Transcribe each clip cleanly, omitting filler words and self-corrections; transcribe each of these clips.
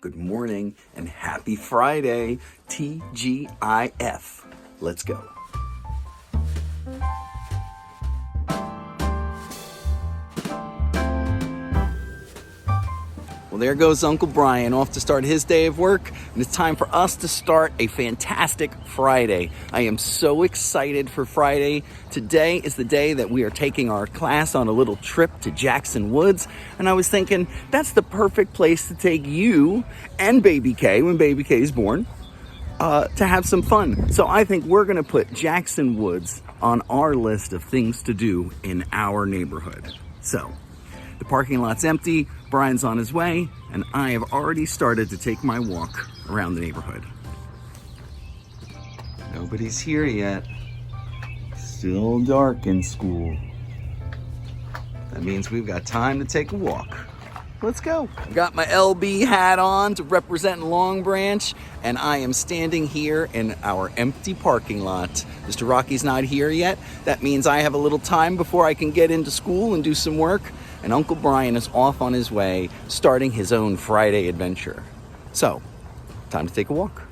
good morning, and happy Friday, TGIF. Let's go. Well, there goes Uncle Brian off to start his day of work, and it's time for us to start a fantastic Friday. I am so excited for Friday. Today is the day that we are taking our class on a little trip to Jackson Woods, and I was thinking that's the perfect place to take you and Baby K, when Baby K is born, to have some fun. So I think we're going to put Jackson Woods on our list of things to do in our neighborhood. So the parking lot's empty, Brian's on his way, and I have already started to take my walk around the neighborhood. Nobody's here yet. Still dark in school. That means we've got time to take a walk. Let's go. I've got my LB hat on to represent Long Branch, and I am standing here in our empty parking lot. Mr. Rocky's not here yet. That means I have a little time before I can get into school and do some work. And Uncle Brian is off on his way, starting his own Friday adventure. So, time to take a walk.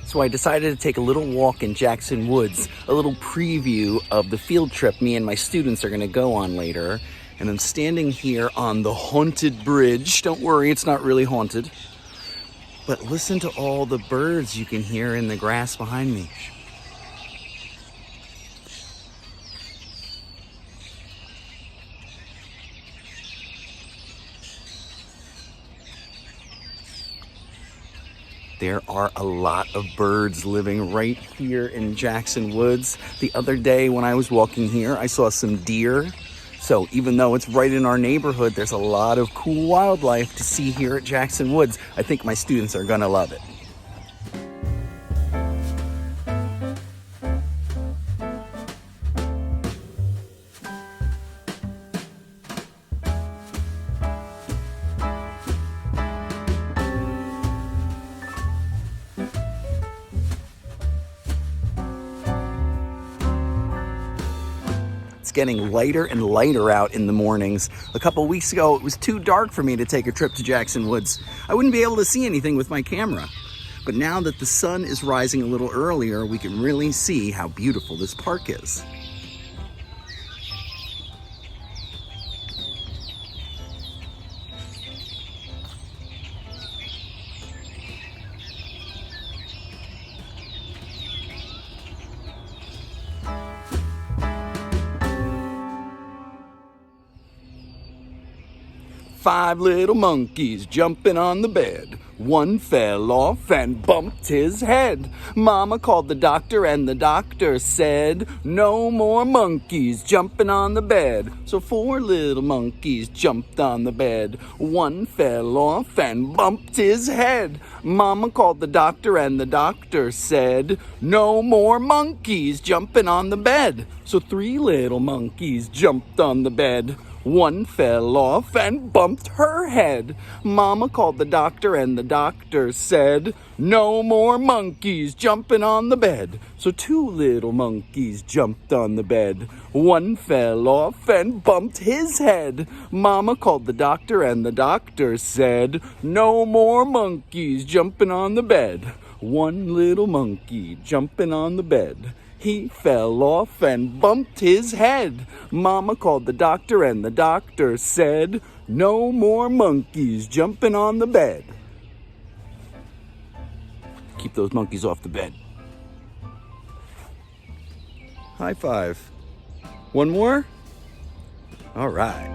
So I decided to take a little walk in Jackson Woods, a little preview of the field trip me and my students are going to go on later. And I'm standing here on the haunted bridge. Don't worry, it's not really haunted. But listen to all the birds you can hear in the grass behind me. There are a lot of birds living right here in Jackson Woods. The other day when I was walking here, I saw some deer. So even though it's right in our neighborhood, there's a lot of cool wildlife to see here at Jackson Woods. I think my students are gonna love it. It's getting lighter and lighter out in the mornings. A couple weeks ago, it was too dark for me to take a trip to Jackson Woods. I wouldn't be able to see anything with my camera. But now that the sun is rising a little earlier, we can really see how beautiful this park is. Five little monkeys jumping on the bed. One fell off and bumped his head. Mama called the doctor and the doctor said, no more monkeys jumping on the bed. So four little monkeys jumped on the bed. One fell off and bumped his head. Mama called the doctor and the doctor said, no more monkeys jumping on the bed. So three little monkeys jumped on the bed. One fell off and bumped her head. Mama called the doctor and the doctor said, no more monkeys jumping on the bed. So two little monkeys jumped on the bed. One fell off and bumped his head. Mama called the doctor and the doctor said, no more monkeys jumping on the bed. One little monkey jumping on the bed. He fell off and bumped his head. Mama called the doctor and the doctor said, no more monkeys jumping on the bed. Keep those monkeys off the bed. High five. One more? All right.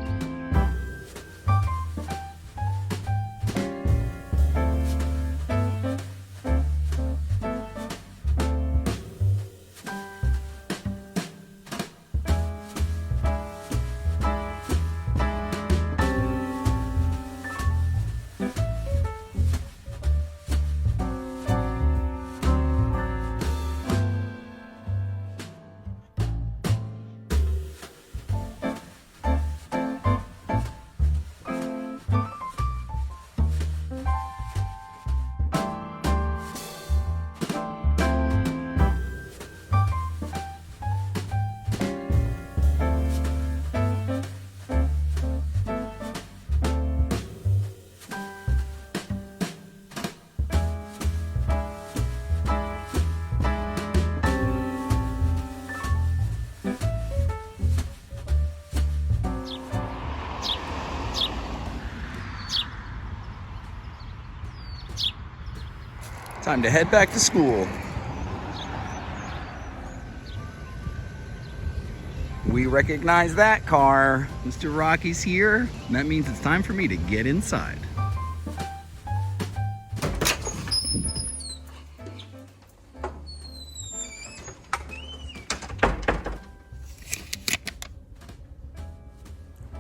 Time to head back to school. We recognize that car. Mr. Rocky's here, and that means it's time for me to get inside.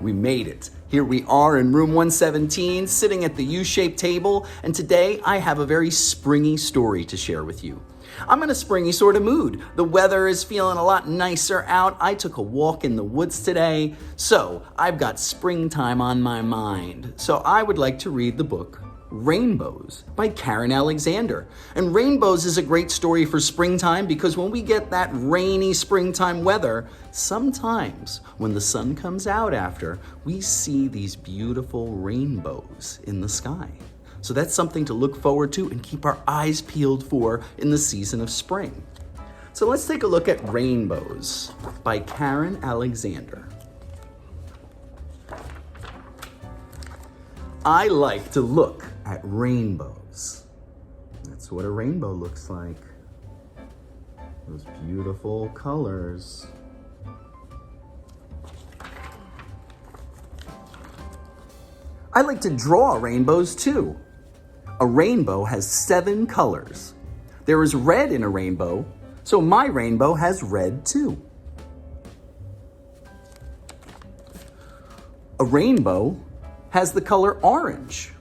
We made it. Here we are in room 117, sitting at the U-shaped table, and today I have a very springy story to share with you. I'm in a springy sort of mood. The weather is feeling a lot nicer out. I took a walk in the woods today, so I've got springtime on my mind. So I would like to read the book Rainbows by Karen Alexander. And Rainbows is a great story for springtime because when we get that rainy springtime weather, sometimes when the sun comes out after, we see these beautiful rainbows in the sky. So that's something to look forward to and keep our eyes peeled for in the season of spring. So let's take a look at Rainbows by Karen Alexander. I like to look at rainbows. That's what a rainbow looks like. Those beautiful colors. I like to draw rainbows too. A rainbow has 7 colors. There is red in a rainbow, so my rainbow has red too. A rainbow has the color orange.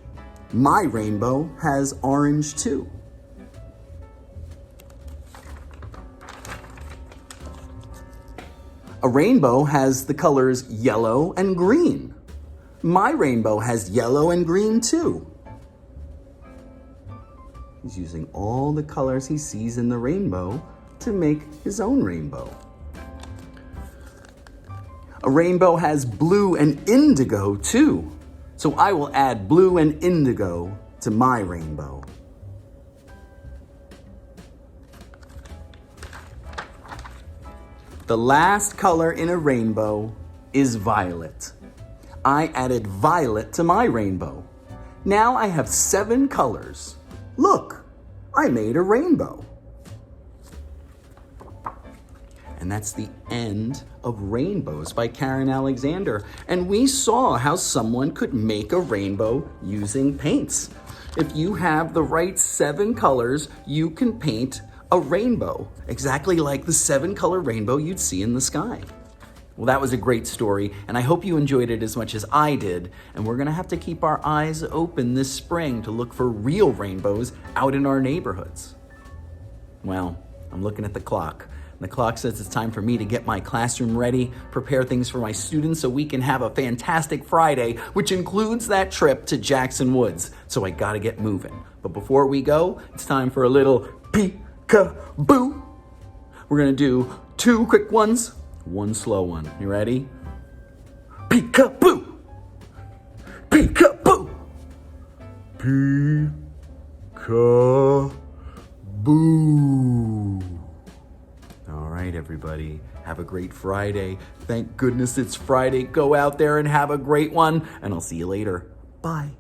My rainbow has orange too. A rainbow has the colors yellow and green. My rainbow has yellow and green too. He's using all the colors he sees in the rainbow to make his own rainbow. A rainbow has blue and indigo too. So I will add blue and indigo to my rainbow. The last color in a rainbow is violet. I added violet to my rainbow. Now I have 7 colors. Look, I made a rainbow. And that's the end of Rainbows by Karen Alexander. And we saw how someone could make a rainbow using paints. If you have the right 7 colors, you can paint a rainbow, exactly like the 7-color rainbow you'd see in the sky. Well, that was a great story, and I hope you enjoyed it as much as I did. And we're gonna have to keep our eyes open this spring to look for real rainbows out in our neighborhoods. Well, I'm looking at the clock. The clock says it's time for me to get my classroom ready, prepare things for my students so we can have a fantastic Friday, which includes that trip to Jackson Woods. So I gotta get moving. But before we go, it's time for a little peek-a-boo. We're gonna do 2 quick ones, 1 slow one. You ready? Peek-a-boo! Peek-a-boo! Peek-a-boo! All right. everybody. Have a great Friday. Thank goodness it's Friday. Go out there and have a great one, and I'll see you later. Bye.